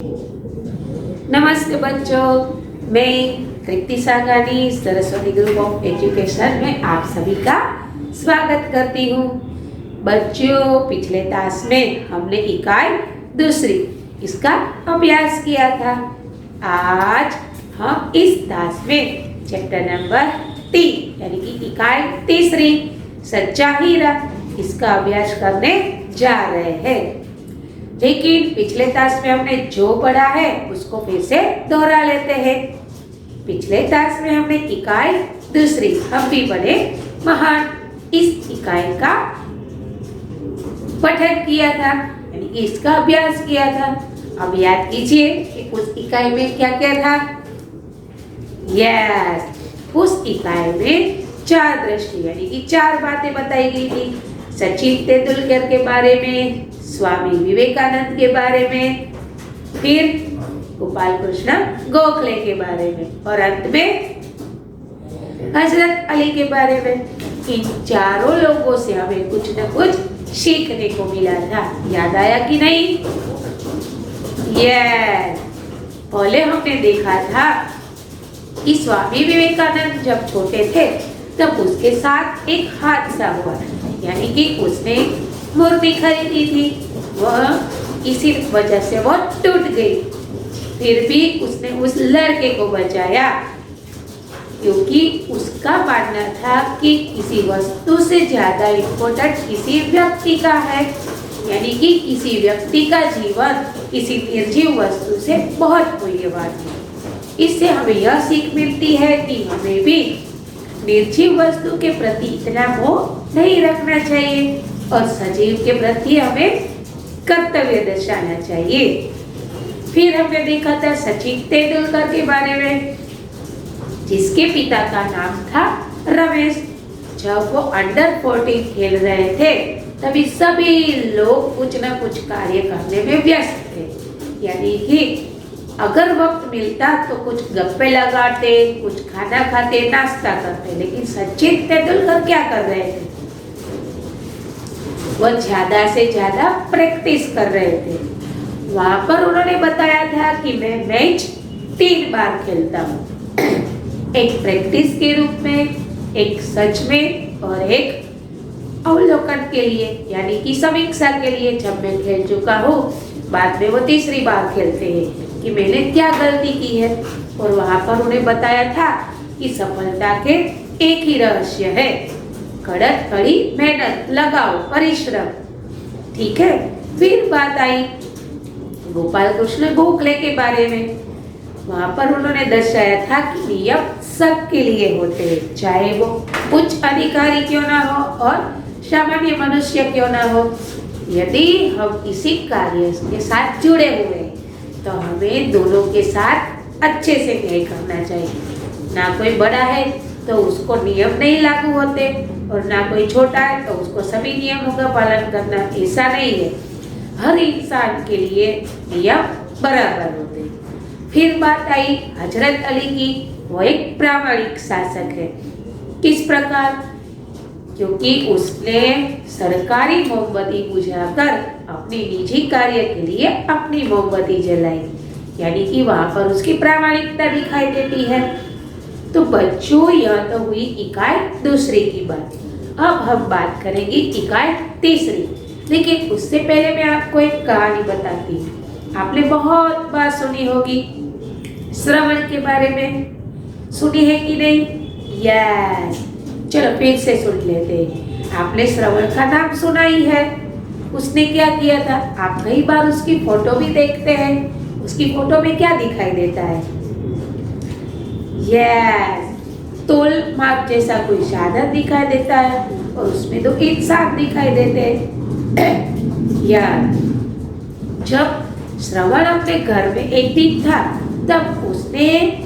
नमस्ते बच्चों, मैं तृप्ति सांगानी सरस्वती ग्रुप ऑफ एजुकेशन में आप सभी का स्वागत करती हूँ। बच्चों, पिछले क्लास में हमने इकाई दूसरी इसका अभ्यास किया था। आज हम इस क्लास में चैप्टर नंबर 3 यानी कि इकाई तीसरी सच्चा हीरा इसका अभ्यास करने जा रहे हैं। लेकिन पिछले क्लास में हमने जो पढ़ा है उसको फिर से दोहरा लेते हैं। पिछले क्लास में हमने इकाई दूसरी हम भी बने महान इस इकाई का पठन किया था, यानी कि इसका अभ्यास किया था। अब याद कीजिए कि उस इकाई में क्या क्या था। यस, उस इकाई में 4 दृष्टि यानी कि 4 बातें बताई गई थी। सचिन तेंदुलकर के बारे में, स्वामी विवेकानंद के बारे में, फिर गोपाल कृष्ण गोखले के बारे में और अंत में हजरत अली के बारे में। इन चारों लोगों से हमें कुछ न कुछ सीखने को मिला था। याद आया कि नहीं? यस, पहले हमने देखा था कि स्वामी विवेकानंद जब छोटे थे तब उसके साथ एक हादसा हुआ, यानी कि उसने मूर्ति खरीदी थी, वह इसी वजह से वो टूट गई। फिर भी उसने उस लड़के को बचाया क्योंकि उसका मानना था कि किसी वस्तु से ज्यादा इम्पोर्टेंट किसी व्यक्ति का है, यानी कि किसी व्यक्ति का जीवन किसी निर्जीव वस्तु से बहुत मूल्यवान है। इससे हमें यह सीख मिलती है कि हमें भी निर्जीव वस्तु के प्रति इतना मोह नहीं रखना चाहिए और सजीव के प्रति हमें कर्तव्य दर्शाना चाहिए। फिर हमने देखा था सचिन तेंदुलकर के बारे में, जिसके पिता का नाम था रमेश। जब वो अंडर 14 खेल रहे थे तभी सभी लोग कुछ न कुछ कार्य करने में व्यस्त थे, यानी कि अगर वक्त मिलता तो कुछ गप्पे लगाते, कुछ खाना खाते, नाश्ता करते। लेकिन सचिन तेंदुलकर क्या कर रहे थे? वह ज्यादा से ज्यादा प्रैक्टिस कर रहे थे। वहां पर उन्होंने बताया था कि मैं मैच 3 बार खेलता हूँ, एक प्रैक्टिस के रूप में, एक सच में और एक अवलोकन के लिए, यानी कि समीक्षा के लिए। जब मैं खेल चुका हूँ बाद में वो तीसरी बार खेलते हैं कि मैंने क्या गलती की है। और वहां पर उन्हें बताया था कि सफलता के एक ही रहस्य है, कड़क कड़ी मेहनत, लगाओ, परिश्रम। ठीक है। फिर बात आई गोपाल कृष्ण गोखले के बारे में। वहां पर उन्होंने दर्शाया था कि नियम सबके लिए होते हैं, चाहे वो उच्च अधिकारी क्यों ना हो और सामान्य मनुष्य क्यों ना हो। यदि हम किसी कार्य के साथ जुड़े हुए हैं तो हमें दोनों के साथ अच्छे से न्याय करना चाहिए। ना कोई बड़ा है तो उसको नियम नहीं लागू होते और ना कोई छोटा है तो उसको सभी नियमों का पालन करना, ऐसा नहीं है। हर इंसान के लिए नियम बराबर होते हैं। फिर बात आई हजरत अली की। वो एक प्रामाणिक शासक है। किस प्रकार? क्योंकि उसने सरकारी मोमबत्ती बुझाकर अपनी निजी कार्य के लिए अपनी मोमबत्ती जलाई, यानी कि वहां पर उसकी प्रामाणिकता दिखाई देती है। तो बच्चों, यह तो हुई इकाई दूसरी की बात। अब हम बात करेंगे इकाई तीसरी, लेकिन उससे पहले मैं आपको एक कहानी बताती हूँ। आपने बहुत बार सुनी होगी श्रवण के बारे में, सुनी है कि नहीं? यस, चलो फिर से सुन लेते हैं। आपने श्रवण का नाम सुना ही है। उसने क्या किया था? आप कई बार उसकी फोटो भी देखते हैं। उसकी फोटो में क्या दिखाई देता है? यस, तोल माप जैसा कोई साधन दिखाई देता है और उसमें 2 इंसान दिखाई देते हैं। यार, जब श्रवण अपने घर में एक दिन था तब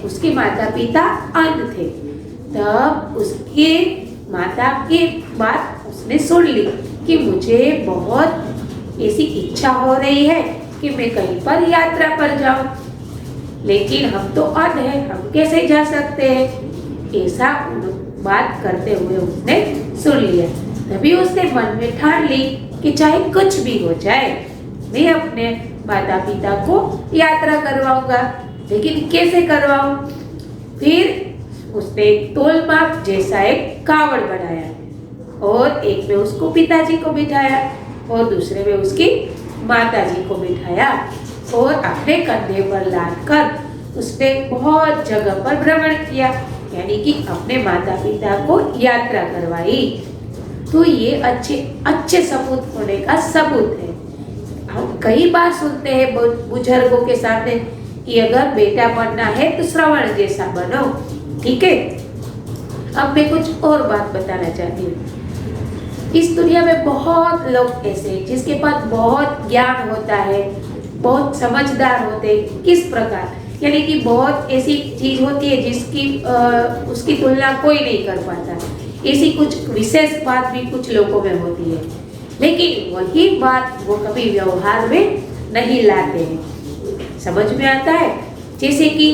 उसके माता पिता अंध थे। तब उसके माता की बात उसने सुन ली कि मुझे बहुत ऐसी इच्छा हो रही है कि मैं कहीं पर यात्रा पर जाऊं, लेकिन हम तो अंध हैं, हम कैसे जा सकते हैं? ऐसा बात करते हुए उसने सुन लिया। तभी उसने मन में ठान ली कि चाहे कुछ भी हो जाए मैं अपने माता पिता को यात्रा करवाऊंगा, लेकिन कैसे करवाऊं? फिर उसने एक तोल माप जैसा एक कावड़ बनाया और एक में उसको पिताजी को बिठाया और दूसरे में उसकी माताजी को बिठाया और अपने कंधे पर लादकर उसने बहुत जगह पर भ्रमण किया, यानी कि अपने माता पिता को यात्रा करवाई। तो ये अच्छे सपूत होने का सबूत है। हम कई बार सुनते हैं बुजुर्गों के सामने कि अगर बेटा बनना है तो श्रवण जैसा बनो। ठीक है, अब मैं कुछ और बात बताना चाहती हूँ। इस दुनिया में बहुत लोग ऐसे हैं जिसके पास बहुत ज्ञान होता है, बहुत समझदार होते हैं। किस प्रकार? यानी कि बहुत ऐसी चीज होती है जिसकी उसकी तुलना कोई नहीं कर पाता। ऐसी कुछ विशेष बात भी कुछ लोगों में होती है, लेकिन वही बात वो कभी व्यवहार में नहीं लाते हैं। समझ में आता है? जैसे कि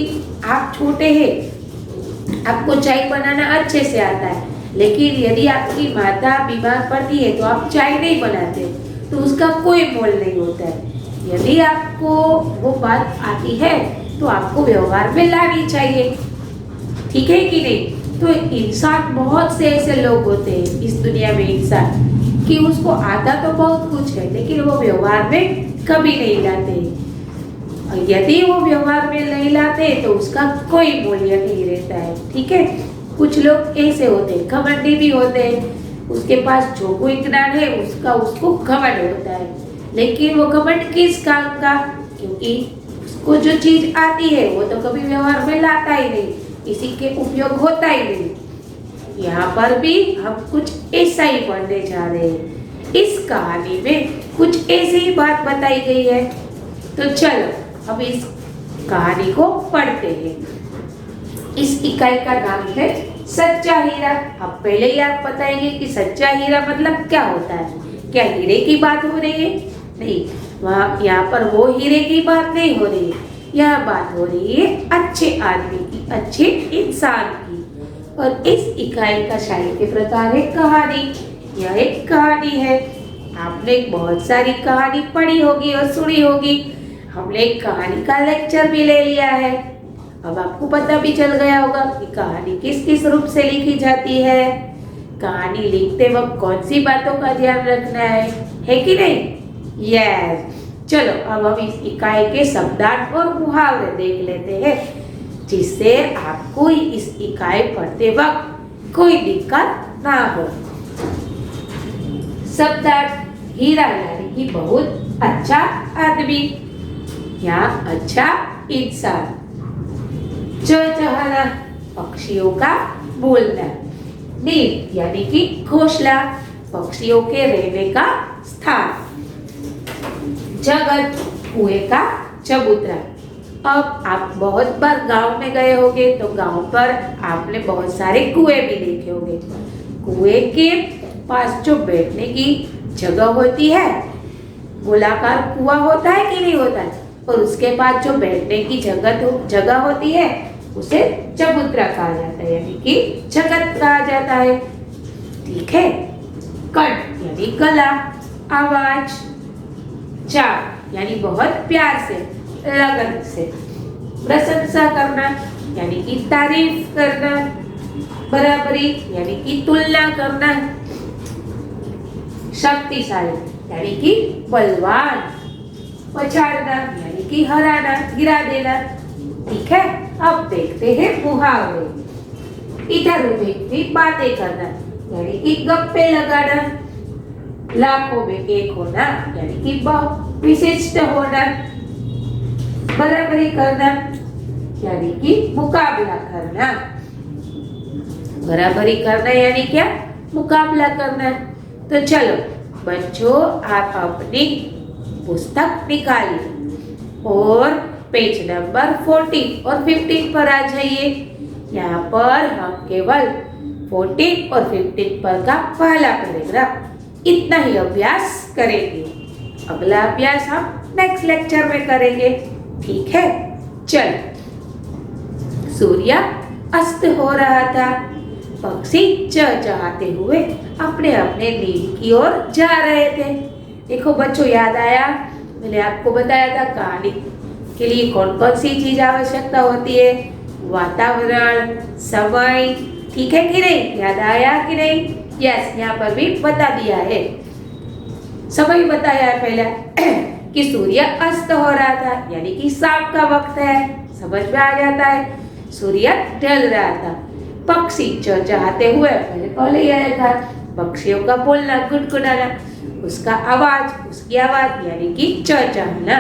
आप छोटे हैं, आपको चाय बनाना अच्छे से आता है, लेकिन यदि आपकी माता बीमार पड़ती है तो आप चाय नहीं बनाते, तो उसका कोई मोल नहीं होता है। यदि आपको वो बात आती है तो आपको व्यवहार में लानी चाहिए। ठीक है कि नहीं? तो इंसान, बहुत से ऐसे लोग होते हैं इस दुनिया में इंसान कि उसको आता तो बहुत कुछ है, लेकिन वो व्यवहार में कभी नहीं लाते। और यदि वो व्यवहार में नहीं लाते तो उसका कोई मूल्य नहीं रहता है। ठीक है, कुछ लोग ऐसे होते हैं, घमंडी भी होते हैं। उसके पास जो कोई ज्ञान है उसको घमंड होता है, लेकिन वो घमंड किस काम का? क्योंकि उसको जो चीज आती है वो तो कभी व्यवहार में लाता ही नहीं, किसी के उपयोग होता ही नहीं। यहाँ पर भी हम कुछ ऐसा ही पढ़ने जा रहे हैं। इस कहानी में कुछ ऐसी ही बात बताई गई है। तो चलो अब इस कहानी को पढ़ते हैं। इस इकाई का नाम है सच्चा हीरा। अब पहले ही आप बताएंगे कि सच्चा हीरा मतलब क्या होता है। क्या हीरे की बात हो रही है? नहीं, वहाँ यहाँ पर वो हीरे की बात नहीं हो रही है। यह बात हो रही है अच्छे आदमी की, अच्छे इंसान की। और इस इकाई का साहित्य प्रकार है कहानी। यह एक कहानी है। आपने बहुत सारी कहानी पढ़ी होगी और सुनी होगी। हमने एक कहानी का लेक्चर भी ले लिया है। अब आपको पता भी चल गया होगा कि कहानी किस किस रूप से लिखी जाती है। कहानी लिखते वक्त कौन सी बातों का ध्यान रखना है कि नहीं? यस। चलो अब हम इस इकाई के शब्दार्थ और मुहावरे देख लेते हैं, जिससे आपको इस इकाई पढ़ते वक्त कोई दिक्कत ना हो। शब्दार्थ: हीरा यानी कि बहुत अच्छा आदमी या अच्छा इंसान। चहचहाना, पक्षियों का बोलना। नींद यानी कि घोंसला, पक्षियों के रहने का स्थान। जगत, कुएं का चबूतरा। अब आप बहुत बार गांव में गए होंगे तो गांव पर आपने बहुत सारे कुएं भी देखे होंगे। कुएं के पास जो बैठने की जगह होती है, गोलाकार कुआं होता है कि नहीं होता है, और उसके पास जो बैठने की जगह होती है उसे चबूतरा कहा जाता है, यानी कि जगत कहा जाता है। ठीक है। कंठ यानी गला, आवाज। चाव यानी बहुत प्यार से, लगन से। प्रशंसा करना यानी कि तारीफ करना। बराबरी यानी कि तुलना करना। शक्तिशाली यानी कि बलवान। पछाड़ना यानी कि हराना, गिरा देना। ठीक है, अब देखते हैं मुहावरे। इधर उधर की बातें करना यानी कि गप्पे लगाना। लाखों में एक होना यानी कि बहुत विशिष्ट होना। बराबरी करना यानी कि मुकाबला करना। बराबरी करना यानी क्या? मुकाबला करना। तो चलो बच्चों, आप अपनी पुस्तक निकालिए और पेज नंबर 14 और 15 पर आ जाइए। यहाँ पर हम केवल 14 और 15 पर का पहला पैराग्राफ इतना ही अभ्यास करेंगे। अगला अभ्यास हम नेक्स्ट लेक्चर में करेंगे। ठीक है, चलो। सूर्य अस्त हो रहा था। पक्षी चहचहाते हुए अपने अपने नींद की ओर जा रहे थे। देखो बच्चों, याद आया मैंने आपको बताया था कहानी के लिए कौन कौन सी चीज आवश्यकता होती है, वातावरण, समय, ठीक है कि नहीं, याद आया कि नहीं? यस, यहाँ पर भी बता दिया है, समय बताया है पहला कि सूर्य अस्त हो रहा था, यानी कि शाम का वक्त है, समझ में आ जाता है। सूर्य ढल रहा था, पक्षी चहचहाते हुए पहले आया था, पक्षियों का बोलना, गुनगुनाना, उसका आवाज, उसकी आवाज यानी कि चहचहाना।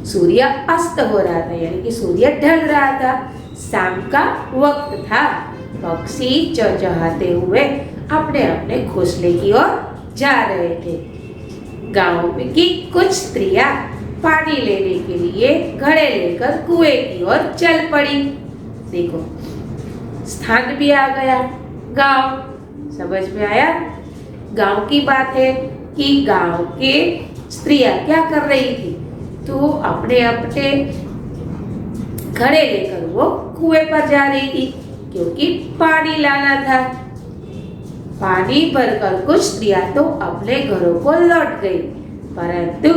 सूर्य अस्त हो रहा था, यानी कि सूर्य ढल रहा था, शाम का वक्त था, पक्षी चहचहाते हुए अपने अपने घोंसले की ओर जा रहे थे। गांव में की कुछ स्त्रियां पानी लेने के लिए घड़े लेकर कुएं की ओर चल पड़ी। देखो, स्थान भी आ गया, गांव, समझ में आया? गांव की बात है कि गांव के स्त्रियां क्या कर रही थी, तो अपने अपने घड़े लेकर वो कुएं पर जा रही थी, क्योंकि पानी लाना था। पानी भरकर कुछ स्त्रियां तो अपने घरों को लौट गई, परंतु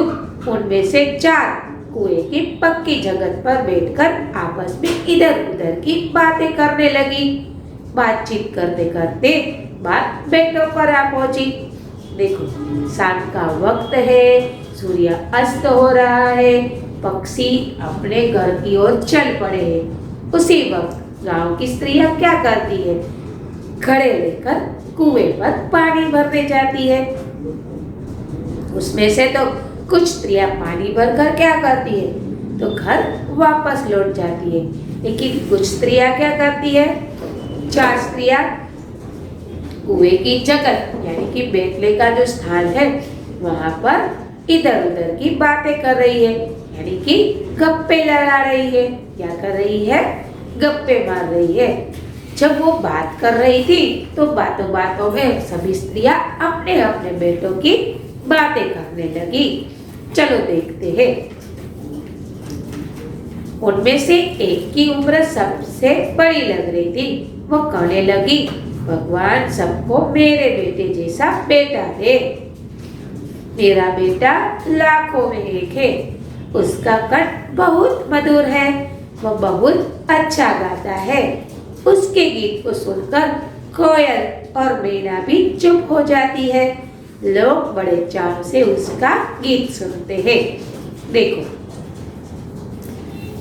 उनमें से 4 कुएं की पक्की जगह पर बैठकर आपस में इधर उधर की बातें करने लगी। बातचीत करते करते बात बेटों पर आ पहुंची। देखो, शाम का वक्त है, सूर्य अस्त हो रहा है, पक्षी अपने घर की ओर चल पड़े हैं। उसी वक्त गांव की स्त्रियां क्या करती है, घड़े लेकर कुएं पर पानी भरने जाती है। उसमें से तो कुछ स्त्रियां पानी भरकर क्या करती है, तो घर वापस लौट जाती है, लेकिन कुछ स्त्रियां क्या करती है, 4 स्त्रियां कुएं की जगह यानी कि बैठने का जो स्थान है वहां पर इधर उधर की बातें कर रही है, यानी कि गप्पे लड़ा रही है। क्या कर रही है, गप्पे मार रही है। जब वो बात कर रही थी तो बातों बातों में सभी स्त्रियां अपने अपने बेटों की बातें करने लगी। चलो देखते हैं। उनमें से एक की उम्र सबसे बड़ी लग रही थी। वो कहने लगी, भगवान सबको मेरे बेटे जैसा बेटा दे। मेरा बेटा लाखों में एक है, उसका कंठ बहुत मधुर है, वह बहुत अच्छा गाता है। उसके गीत को सुनकर कोयल और मैना भी चुप हो जाती है। लोग बड़े चाव से उसका गीत सुनते हैं। देखो,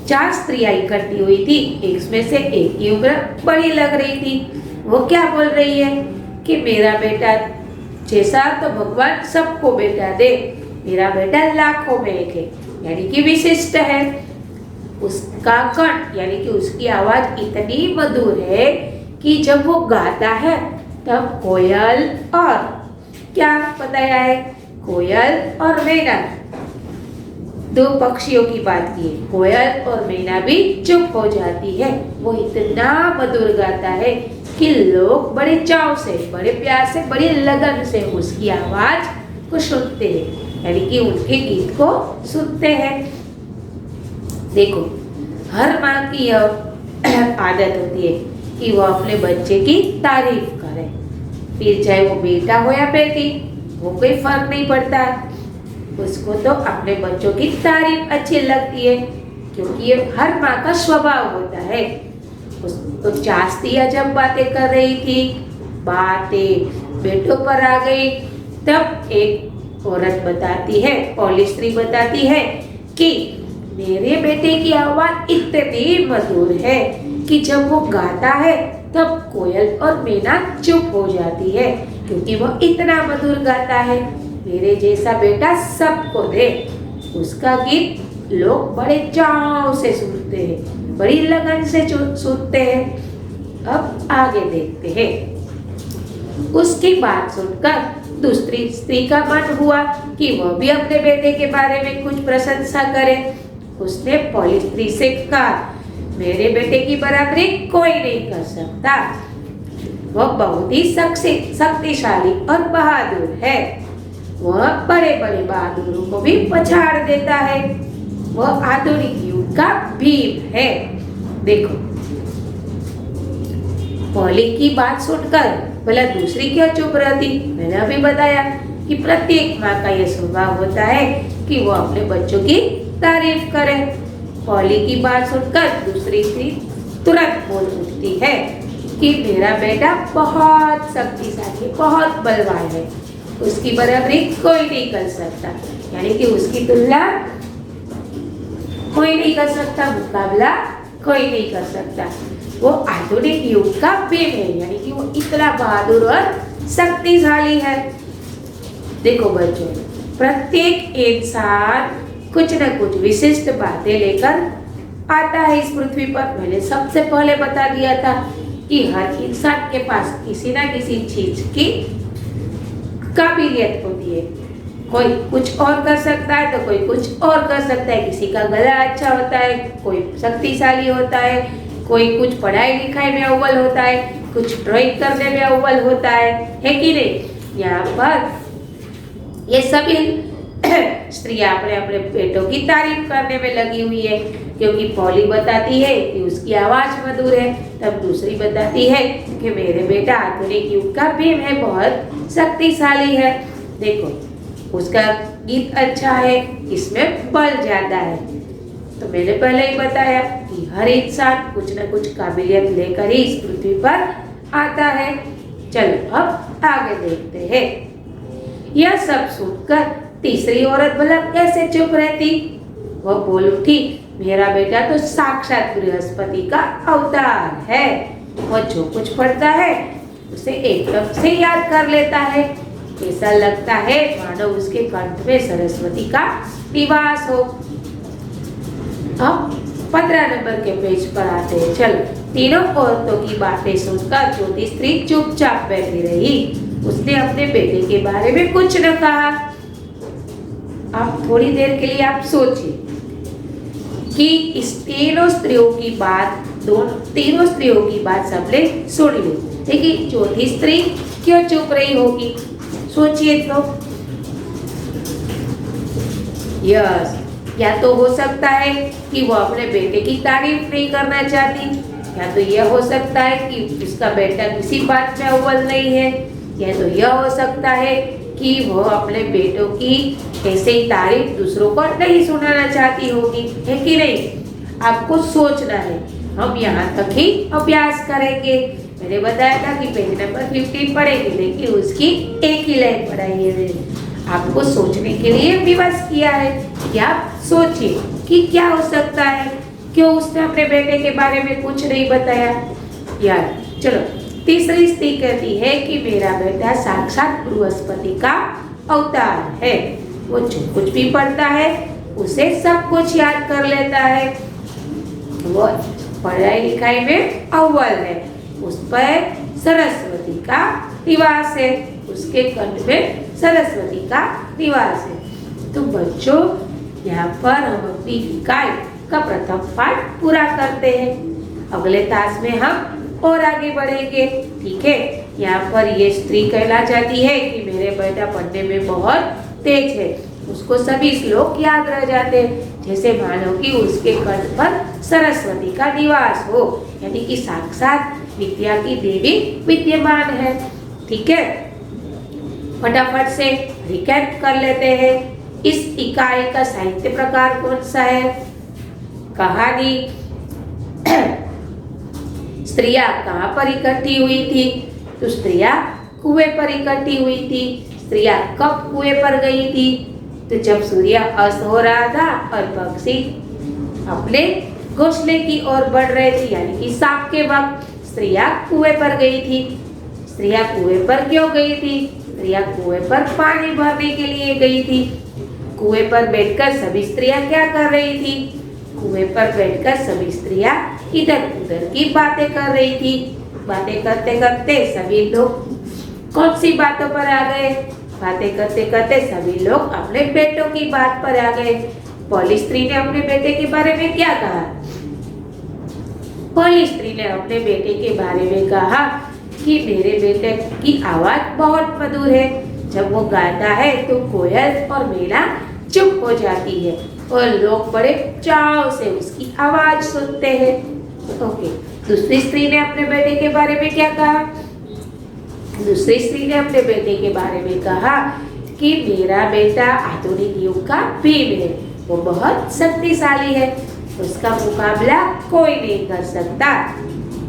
4 स्त्रियां इकट्ठी हुई थी, इसमें से एक की उम्र बड़ी लग रही थी। वो क्या बोल रही है कि मेरा बेटा जैसा तो भगवान सबको बेटा दे, मेरा बेटा लाखों में एक है, यानी कि विशिष्ट है। उसका कंठ यानी कि उसकी आवाज इतनी मधुर है कि जब वो गाता है तब कोयल और क्या बताया है, कोयल और मैना, 2 पक्षियों की बात की है, कोयल और मैना भी चुप हो जाती है। वो इतना मधुर गाता है कि लोग बड़े चाव से, बड़े प्यार से, बड़ी लगन से उसकी आवाज को सुनते हैं, यानी कि उनके गीत को सुनते हैं। देखो, हर माँ की यह आदत होती है कि वो अपने बच्चे की तारीफ करे, फिर चाहे वो बेटा हो या बेटी, वो कोई फर्क नहीं पड़ता। उसको तो अपने बच्चों की तारीफ अच्छी लगती है, क्योंकि ये हर माँ का स्वभाव होता है। तो 4 स्त्रियां जब बातें कर रही थी, बातें बेटों पर आ गई, तब एक औरत बताती है, पहली स्त्री बताती है कि मेरे बेटे की आवाज इतनी मधुर है कि जब वो गाता है तब कोयल और मैना चुप हो जाती है, क्योंकि वो इतना मधुर गाता है। मेरे जैसा बेटा सबको दे। उसका गीत लोग बड़े चाव से सुनते हैं, बड़ी लगन से सुनते हैं। अब आगे देखते हैं। उसकी बात सुनकर दूसरी स्त्री का मन हुआ कि वह भी अपने बेटे के बारे में कुछ प्रशंसा करे। उसने पहली स्त्री से कहा, मेरे बेटे की बराबरी कोई नहीं कर सकता। वह बहुत ही शक्तिशाली और बहादुर है। वह बड़े बड़े बहादुरों को भी पछाड़ देता है। वह आधुनिक युग का भीम है। देखो, पहली की बात सुनकर भला दूसरी क्यों चुप रहती? मैंने अभी बताया कि प्रत्येक माँ का यह स्वभाव होता है कि वो अपने बच्चों की तारीफ करे। पॉली की बात सुनकर दूसरी स्त्री तुरंत बोल उठती है कि मेरा बेटा बहुत शक्तिशाली, बहुत बलवान है, उसकी बराबरी कोई नहीं कर सकता, यानी कि उसकी तुलना कोई नहीं कर सकता, मुकाबला कोई नहीं कर सकता। वो आधुनिक युग का भीम है, यानी कि वो इतना बहादुर और शक्तिशाली है। देखो बच्चों, प्रत्येक इंसान कुछ न कुछ विशिष्ट बातें लेकर आता है इस पृथ्वी पर। मैंने सबसे पहले बता दिया था कि हर इंसान के पास किसी न किसी चीज की काबिलियत होती है। कोई कुछ और कर सकता है तो कोई कुछ और कर सकता है। किसी का गला अच्छा होता है, कोई शक्तिशाली होता है, कोई कुछ पढ़ाई लिखाई में अव्वल होता है, कुछ ड्राइंग करने में अव्वल होता है कि नहीं। यहाँ पर ये सभी स्त्रियां अपने अपने बेटों की तारीफ करने में लगी हुई है, क्योंकि पॉली बताती है कि उसकी आवाज मधुर है, तब दूसरी बताती है कि मेरे बेटा आधुनिक युग का भीम है, बहुत शक्तिशाली है। देखो उसका गीत अच्छा है, इसमें बल ज्यादा है। तो मैंने पहले ही बताया कि हर इंसान कुछ न कुछ काबिलियत लेकर ही इस पृथ्वी पर आता है। चलो अब आगे देखते हैं। यह सब सुनकर तीसरी औरत भला कैसे चुप रहती। वह बोल उठी, मेरा बेटा तो साक्षात बृहस्पति का अवतार है। वह जो कुछ पढ़ता है उसे एकदम से याद कर लेता है। ऐसा लगता है मानो उसके कंठ में सरस्वती का निवास हो। अब 15 नंबर के पेज पर आते हैं। चलो, तीनों औरतों की बातें सुनकर चौथी स्त्री चुपचाप बैठी रही। उसने अपने बेटे के बारे में कुछ न कहा। अब थोड़ी देर के लिए आप सोचिए कि इस तीनों स्त्रियों की बात सबने सुन ली, लेकिन चौथी स्त्री क्यों चुप रही होगी? सोचिए तो। यस, या तो हो सकता है कि वो अपने बेटे की तारीफ नहीं करना चाहती, या तो यह हो सकता है कि उसका बेटा किसी बात में अव्वल नहीं है, या तो यह हो सकता है कि वो अपने बेटों की ऐसे ही तारीफ दूसरों को नहीं सुनाना चाहती होगी, है कि नहीं? आपको सोचना है। हम यहाँ तक ही अभ्यास करेंगे। मैंने बताया था कि पेज नंबर 15 पढ़ेंगे, लेकिन उसकी एक ही लाइन पढ़ाई है मैंने। आपको सोचने के लिए विवश किया है कि आप सोचिए कि क्या हो सकता है, क्यों उसने अपने बेटे के बारे में कुछ नहीं बताया। यार चलो, तीसरी स्त्री कहती है कि मेरा बेटा साक्षात बृहस्पति का अवतार है। वो जो कुछ भी पढ़ता है उसे सब कुछ याद कर लेता है। वो पढ़ाई लिखाई में अव्वल है, उस पर सरस्वती का निवास है, उसके कंठ में सरस्वती का निवास है। तो बच्चों, यहाँ पर हम अपनी इकाई का प्रथम पाठ पूरा करते हैं। अगले तास में हम और आगे बढ़ेंगे, ठीक है। यहाँ पर ये स्त्री कहना चाहती है कि मेरे बेटा पढ़ने में बहुत तेज है। उसको सभी श्लोक याद रह जाते हैं, जैसे मानो कि उसके कंठ पर सरस्वती का निवास हो, यानी कि साक्षात विद्या की देवी विद्यमान है, ठीक है। फटाफट से रिकैप कर लेते हैं। इस इकाई का साहित्य प्रकार कौन सा है? कहानी। स्त्रियां कहाँ पर इकट्ठी हुई थी? तो स्त्रियां कुएं पर इकट्ठी हुई थी। स्त्रियां कब कुएं पर गई थी? तो जब सूर्य अस्त हो रहा था और पक्षी अपने घोंसले की ओर बढ़ रहे थे, यानी कि शाम के वक्त स्त्रियां कुएं पर गई थी। स्त्रियां कुएं पर क्यों गई थी? स्त्रियां कुएं पर पानी भरने के लिए गई थी। कुएं पर बैठकर सभी स्त्रियां क्या कर रही थी? कुएं पर बैठकर सभी स्त्रियां इधर उधर की बातें कर रही थी। बातें करते करते सभी लोग कौन सी बातों पर आ गए? बातें करते करते सभी लोग अपने बेटों की बात पर आ गए। पहली स्त्री ने अपने बेटे के बारे में क्या कहा? पहली स्त्री ने अपने बेटे के बारे में कहा कि मेरे बेटे की आवाज बहुत मधुर है। जब वो गाता है तो कोयल और मैना चुप हो जाती है और लोग बड़े चाव से उसकी आवाज सुनते हैं। ओके, दूसरी स्त्री ने अपने बेटे के बारे में क्या कहा? दूसरी स्त्री ने अपने बेटे के बारे में कहा कि मेरा बेटा आधुनिक युग का भीम है, वो बहुत शक्तिशाली है, उसका मुकाबला कोई नहीं कर सकता।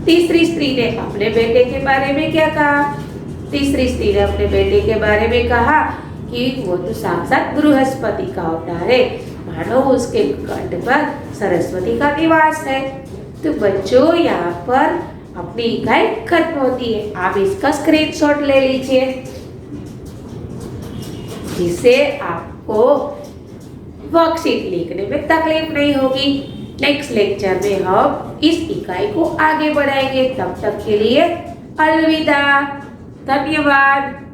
तीसरी स्त्री ने अपने बेटे के बारे में क्या कहा? तीसरी स्त्री ने अपने बेटे के बारे में कहा कि वो तो साक्षात बृहस्पति का अवतार है, मानो उसके कंठ पर सरस्वती का निवास है। तो बच्चों, यहाँ पर अपनी इकाई खत्म होती है। आप इसका स्क्रीनशॉट ले लीजिए, जिससे आपको वर्कशीट लिखने में तकलीफ नहीं होगी। नेक्स्ट लेक्चर में हम इस इकाई को आगे बढ़ाएंगे। तब तक के लिए अलविदा, धन्यवाद।